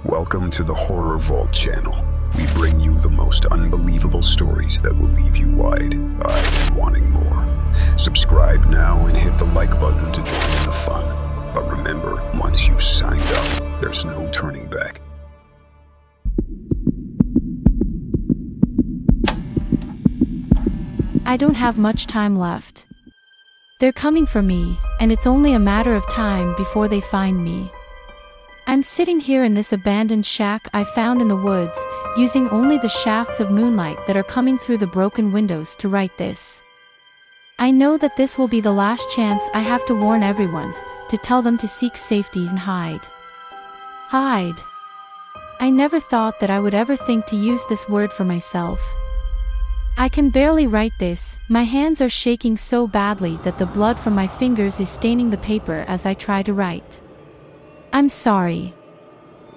Welcome to the Horror Vault channel. We bring you the most unbelievable stories that will leave you wide-eyed wanting more. Subscribe now and hit the like button to join in the fun. But remember, once you've signed up, there's no turning back. I don't have much time left. They're coming for me, and it's only a matter of time before they find me. I'm sitting here in this abandoned shack I found in the woods, using only the shafts of moonlight that are coming through the broken windows to write this. I know that this will be the last chance I have to warn everyone, to tell them to seek safety and hide. Hide. I never thought that I would ever think to use this word for myself. I can barely write this, my hands are shaking so badly that the blood from my fingers is staining the paper as I try to write. I'm sorry.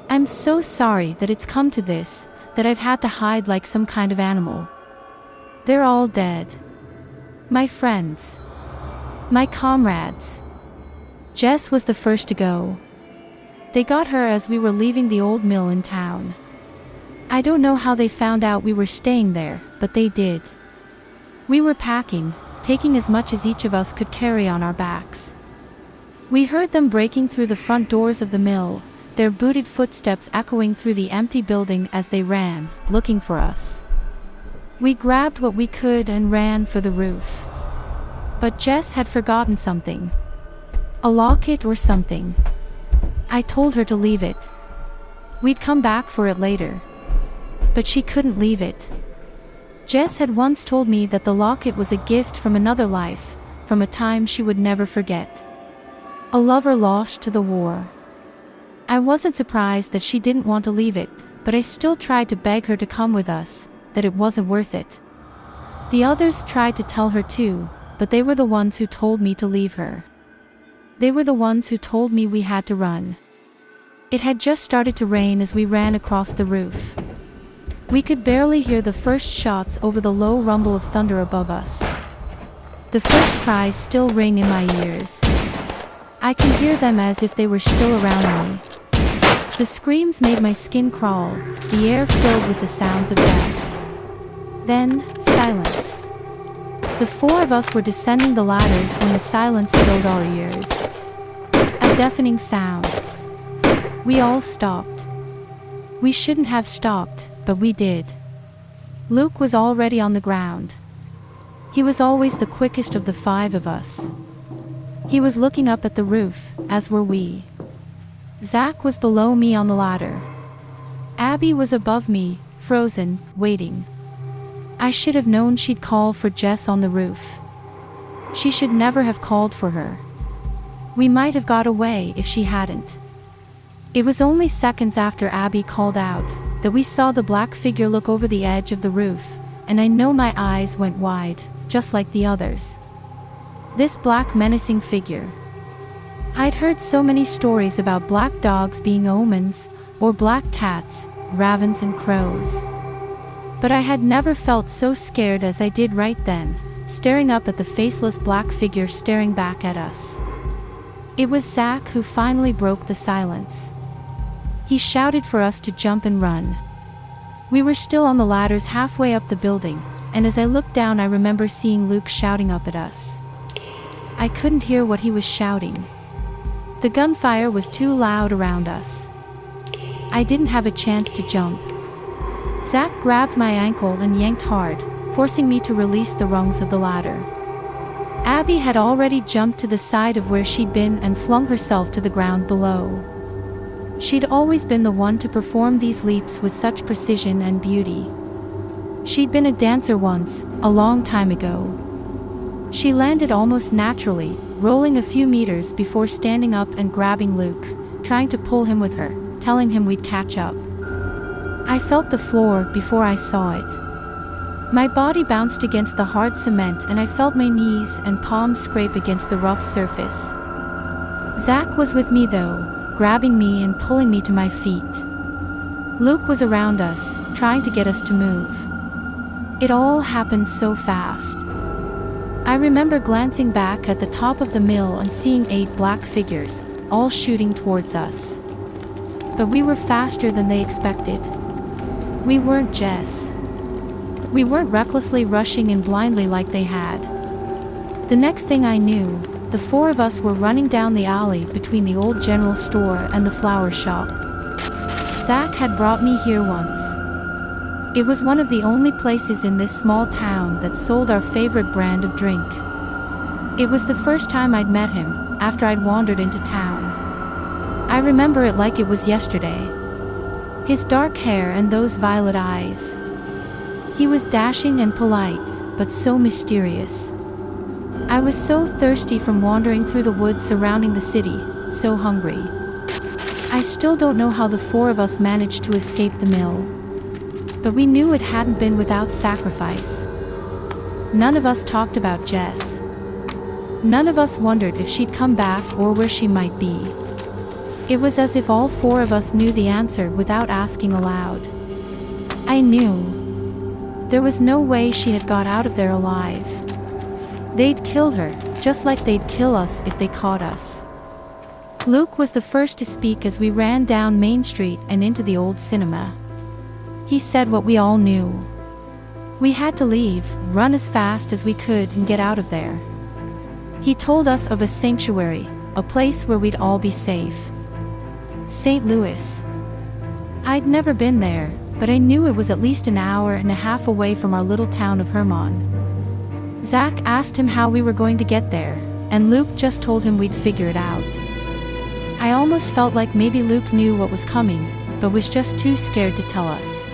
I'm so sorry that it's come to this, that I've had to hide like some kind of animal. They're all dead. My friends. My comrades. Jess was the first to go. They got her as we were leaving the old mill in town. I don't know how they found out we were staying there, but they did. We were packing, taking as much as each of us could carry on our backs. We heard them breaking through the front doors of the mill, their booted footsteps echoing through the empty building as they ran, looking for us. We grabbed what we could and ran for the roof. But Jess had forgotten something. A locket or something. I told her to leave it. We'd come back for it later. But she couldn't leave it. Jess had once told me that the locket was a gift from another life, from a time she would never forget. A lover lost to the war. I wasn't surprised that she didn't want to leave it, but I still tried to beg her to come with us, that it wasn't worth it. The others tried to tell her too, but they were the ones who told me to leave her. They were the ones who told me we had to run. It had just started to rain as we ran across the roof. We could barely hear the first shots over the low rumble of thunder above us. The first cries still ring in my ears. I can hear them as if they were still around me. The screams made my skin crawl, the air filled with the sounds of death. Then, silence. The four of us were descending the ladders when the silence filled our ears. A deafening sound. We all stopped. We shouldn't have stopped, but we did. Luke was already on the ground. He was always the quickest of the five of us. He was looking up at the roof, as were we. Zach was below me on the ladder. Abby was above me, frozen, waiting. I should have known she'd call for Jess on the roof. She should never have called for her. We might have got away if she hadn't. It was only seconds after Abby called out that we saw the black figure look over the edge of the roof, and I know my eyes went wide, just like the others. This black menacing figure. I'd heard so many stories about black dogs being omens, or black cats, ravens and crows. But I had never felt so scared as I did right then, staring up at the faceless black figure staring back at us. It was Zach who finally broke the silence. He shouted for us to jump and run. We were still on the ladders halfway up the building, and as I looked down I remember seeing Luke shouting up at us. I couldn't hear what he was shouting. The gunfire was too loud around us. I didn't have a chance to jump. Zach grabbed my ankle and yanked hard, forcing me to release the rungs of the ladder. Abby had already jumped to the side of where she'd been and flung herself to the ground below. She'd always been the one to perform these leaps with such precision and beauty. She'd been a dancer once, a long time ago. She landed almost naturally, rolling a few meters before standing up and grabbing Luke, trying to pull him with her, telling him we'd catch up. I felt the floor before I saw it. My body bounced against the hard cement and I felt my knees and palms scrape against the rough surface. Zach was with me though, grabbing me and pulling me to my feet. Luke was around us, trying to get us to move. It all happened so fast. I remember glancing back at the top of the mill and seeing 8 black figures, all shooting towards us. but we were faster than they expected. We weren't Jess. We weren't recklessly rushing in blindly like they had. The next thing I knew, the four of us were running down the alley between the old general store and the flower shop. Zach had brought me here once. It was one of the only places in this small town that sold our favorite brand of drink. It was the first time I'd met him, after I'd wandered into town. I remember it like it was yesterday. His dark hair and those violet eyes. He was dashing and polite, but so mysterious. I was so thirsty from wandering through the woods surrounding the city, so hungry. I still don't know how the four of us managed to escape the mill. But we knew it hadn't been without sacrifice. None of us talked about Jess. None of us wondered if she'd come back or where she might be. It was as if all four of us knew the answer without asking aloud. I knew. There was no way she had got out of there alive. They'd killed her, just like they'd kill us if they caught us. Luke was the first to speak as we ran down Main Street and into the old cinema. He said what we all knew. We had to leave, run as fast as we could and get out of there. He told us of a sanctuary, a place where we'd all be safe. St. Louis. I'd never been there, but I knew it was at least an hour and a half away from our little town of Hermon. Zach asked him how we were going to get there, and Luke just told him we'd figure it out. I almost felt like maybe Luke knew what was coming, but was just too scared to tell us.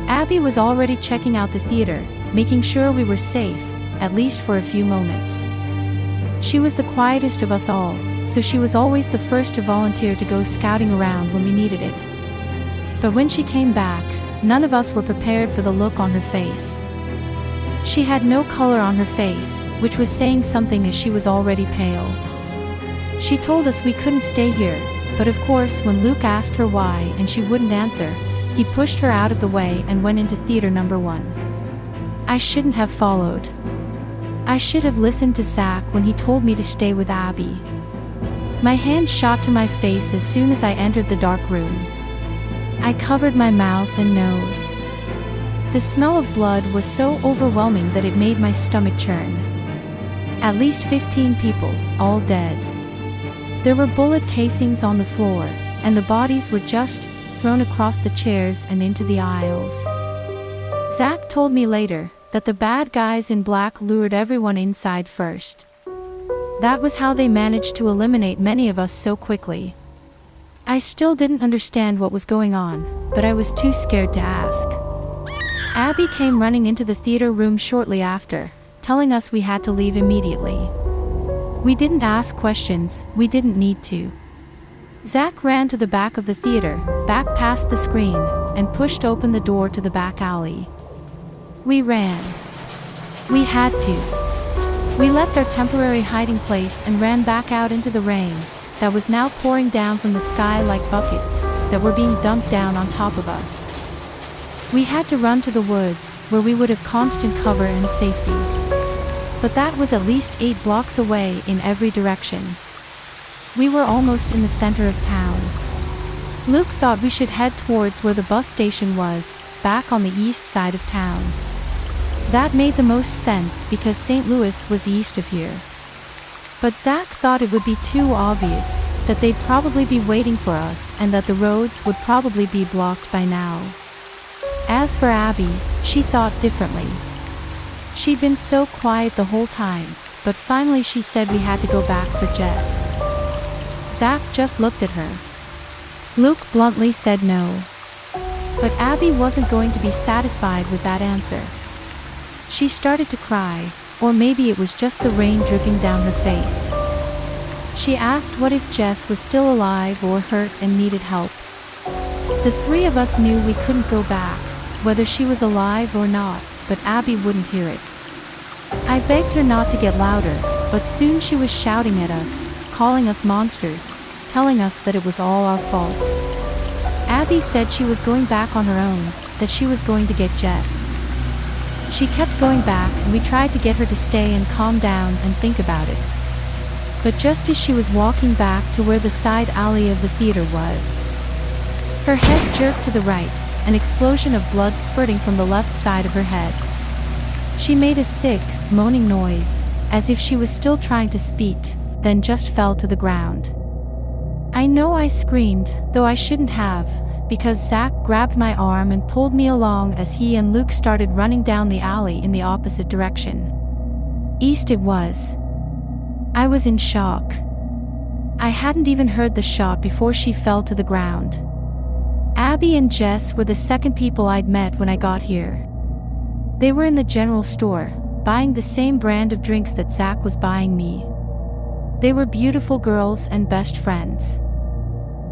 Abby was already checking out the theater, making sure we were safe, at least for a few moments. She was the quietest of us all, so she was always the first to volunteer to go scouting around when we needed it. But when she came back, none of us were prepared for the look on her face. She had no color on her face, which was saying something as she was already pale. She told us we couldn't stay here, but of course when Luke asked her why and she wouldn't answer, he pushed her out of the way and went into theater number 1. I shouldn't have followed. I should have listened to Zach when he told me to stay with Abby. My hand shot to my face as soon as I entered the dark room. I covered my mouth and nose. The smell of blood was so overwhelming that it made my stomach churn. At least 15 people, all dead. There were bullet casings on the floor, and the bodies were just thrown across the chairs and into the aisles. Zach told me later that the bad guys in black lured everyone inside first. That was how they managed to eliminate many of us so quickly. I still didn't understand what was going on, but I was too scared to ask. Abby came running into the theater room shortly after, telling us we had to leave immediately. We didn't ask questions, we didn't need to. Zach ran to the back of the theater, back past the screen, and pushed open the door to the back alley. We ran. We had to. We left our temporary hiding place and ran back out into the rain that was now pouring down from the sky like buckets that were being dumped down on top of us. We had to run to the woods, where we would have constant cover and safety. But that was at least 8 blocks away in every direction. We were almost in the center of town. Luke thought we should head towards where the bus station was, back on the east side of town. That made the most sense because St. Louis was east of here. But Zach thought it would be too obvious, that they'd probably be waiting for us and that the roads would probably be blocked by now. As for Abby, she thought differently. She'd been so quiet the whole time, but finally she said we had to go back for Jess. Zach just looked at her. Luke bluntly said no. But Abby wasn't going to be satisfied with that answer. She started to cry, or maybe it was just the rain dripping down her face. She asked what if Jess was still alive or hurt and needed help. The 3 of us knew we couldn't go back, whether she was alive or not, but Abby wouldn't hear it. I begged her not to get louder, but soon she was shouting at us, calling us monsters, telling us that it was all our fault. Abby said she was going back on her own, that she was going to get Jess. She kept going back and we tried to get her to stay and calm down and think about it. But just as she was walking back to where the side alley of the theater was, Her head jerked to the right, an explosion of blood spurting from the left side of her head. She made a sick, moaning noise, as if she was still trying to speak, then just fell to the ground. I know I screamed, though I shouldn't have, because Zach grabbed my arm and pulled me along as he and Luke started running down the alley in the opposite direction. East it was. I was in shock. I hadn't even heard the shot before she fell to the ground. Abby and Jess were the second people I'd met when I got here. They were in the general store, buying the same brand of drinks that Zach was buying me. They were beautiful girls and best friends.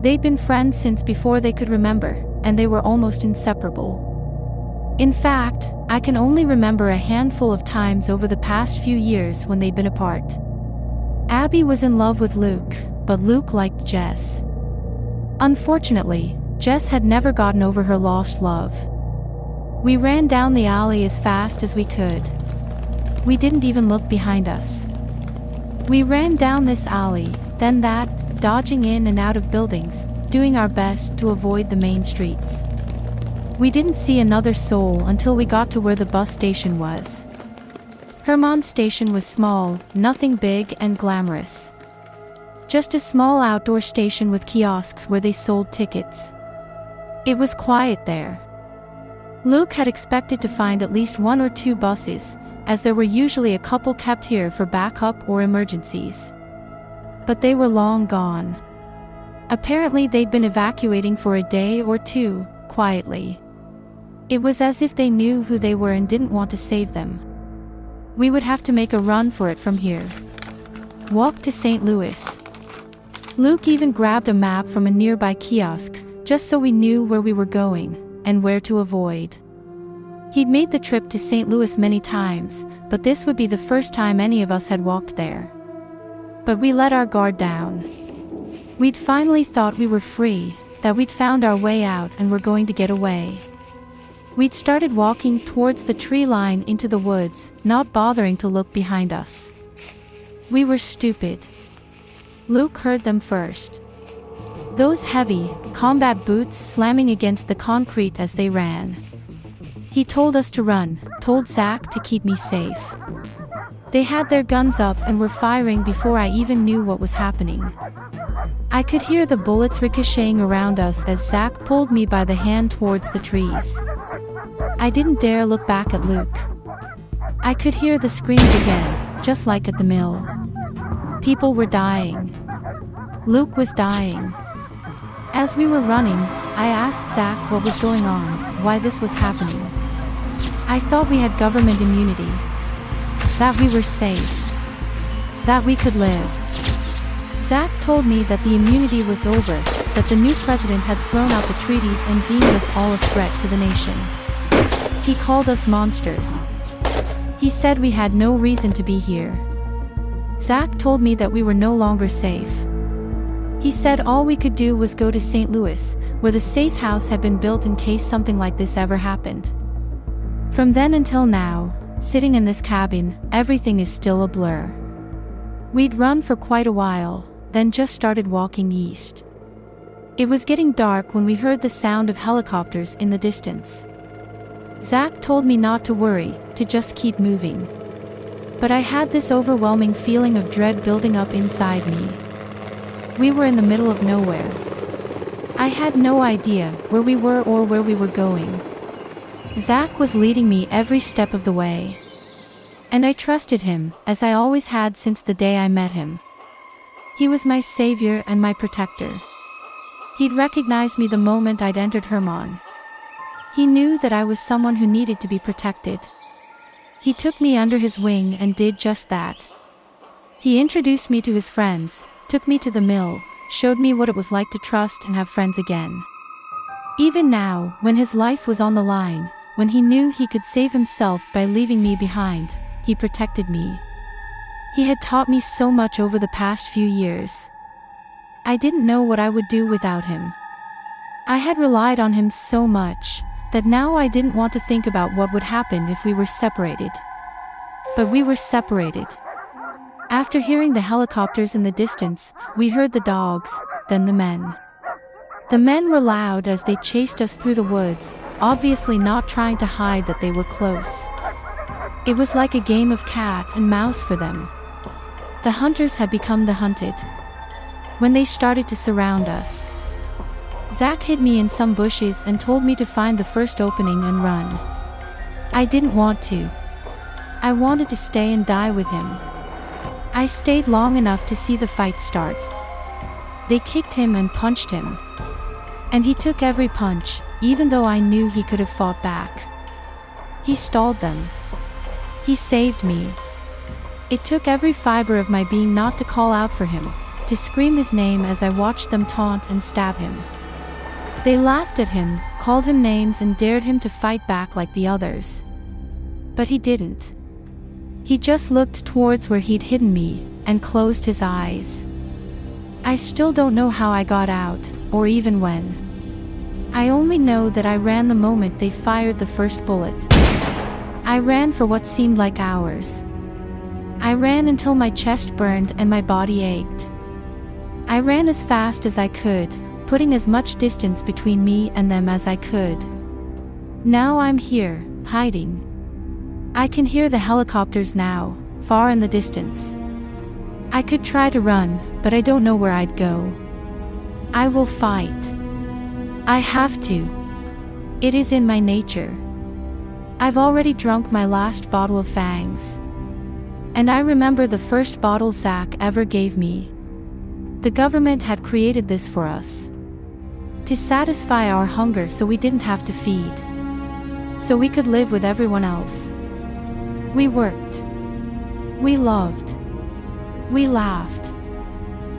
They'd been friends since before they could remember, and they were almost inseparable. In fact, I can only remember a handful of times over the past few years when they'd been apart. Abby was in love with Luke, but Luke liked Jess. Unfortunately, Jess had never gotten over her lost love. We ran down the alley as fast as we could. We didn't even look behind us. We ran down this alley, then that, dodging in and out of buildings, doing our best to avoid the main streets. We didn't see another soul until we got to where the bus station was. Hermon Station was small, nothing big and glamorous. Just a small outdoor station with kiosks where they sold tickets. It was quiet there. Luke had expected to find at least 1 or 2 buses, as there were usually a couple kept here for backup or emergencies. But they were long gone. Apparently they'd been evacuating for a day or 2, quietly. It was as if they knew who they were and didn't want to save them. We would have to make a run for it from here. Walk to St. Louis. Luke even grabbed a map from a nearby kiosk, just so we knew where we were going, and where to avoid. He'd made the trip to St. Louis many times, but this would be the first time any of us had walked there. But we let our guard down. We'd finally thought we were free, that we'd found our way out and were going to get away. We'd started walking towards the tree line into the woods, not bothering to look behind us. We were stupid. Luke heard them first. Those heavy, combat boots slamming against the concrete as they ran. He told us to run, told Zach to keep me safe. They had their guns up and were firing before I even knew what was happening. I could hear the bullets ricocheting around us as Zach pulled me by the hand towards the trees. I didn't dare look back at Luke. I could hear the screams again, just like at the mill. People were dying. Luke was dying. As we were running, I asked Zach what was going on, why this was happening. I thought we had government immunity. That we were safe. That we could live. Zach told me that the immunity was over, that the new president had thrown out the treaties and deemed us all a threat to the nation. He called us monsters. He said we had no reason to be here. Zach told me that we were no longer safe. He said all we could do was go to St. Louis, where the safe house had been built in case something like this ever happened. From then until now, sitting in this cabin, everything is still a blur. We'd run for quite a while, then just started walking east. It was getting dark when we heard the sound of helicopters in the distance. Zach told me not to worry, to just keep moving. But I had this overwhelming feeling of dread building up inside me. We were in the middle of nowhere. I had no idea where we were or where we were going. Zach was leading me every step of the way. And I trusted him, as I always had since the day I met him. He was my savior and my protector. He'd recognized me the moment I'd entered Hermon. He knew that I was someone who needed to be protected. He took me under his wing and did just that. He introduced me to his friends, took me to the mill, showed me what it was like to trust and have friends again. Even now, when his life was on the line, when he knew he could save himself by leaving me behind, he protected me. He had taught me so much over the past few years. I didn't know what I would do without him. I had relied on him so much that now I didn't want to think about what would happen if we were separated. But we were separated. After hearing the helicopters in the distance, we heard the dogs, then the men. The men were loud as they chased us through the woods, obviously not trying to hide that they were close. It was like a game of cat and mouse for them. The hunters had become the hunted. When they started to surround us, Zach hid me in some bushes and told me to find the first opening and run. I didn't want to. I wanted to stay and die with him. I stayed long enough to see the fight start. They kicked him and punched him. And he took every punch, even though I knew he could have fought back. He stalled them. He saved me. It took every fiber of my being not to call out for him, to scream his name as I watched them taunt and stab him. They laughed at him, called him names and dared him to fight back like the others. But he didn't. He just looked towards where he'd hidden me, and closed his eyes. I still don't know how I got out, or even when. I only know that I ran the moment they fired the first bullet. I ran for what seemed like hours. I ran until my chest burned and my body ached. I ran as fast as I could, putting as much distance between me and them as I could. Now I'm here, hiding. I can hear the helicopters now, far in the distance. I could try to run, but I don't know where I'd go. I will fight. I have to. It is in my nature. I've already drunk my last bottle of Fangs. And I remember the first bottle Zach ever gave me. The government had created this for us. To satisfy our hunger so we didn't have to feed. So we could live with everyone else. We worked. We loved. We laughed.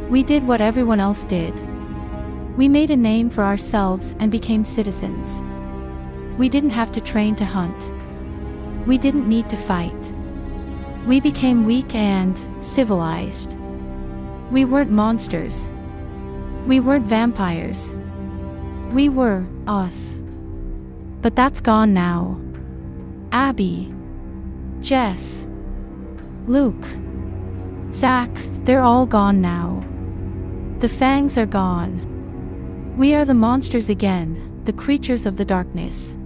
We did what everyone else did. We made a name for ourselves and became citizens. We didn't have to train to hunt. We didn't need to fight. We became weak and civilized. We weren't monsters. We weren't vampires. We were us. But that's gone now. Abby, Jess, Luke, Zach, they're all gone now. The Fangs are gone. We are the monsters again, the creatures of the darkness.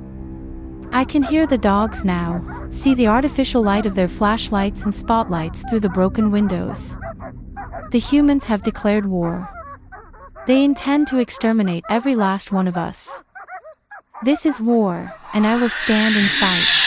I can hear the dogs now, see the artificial light of their flashlights and spotlights through the broken windows. The humans have declared war. They intend to exterminate every last one of us. This is war, and I will stand and fight.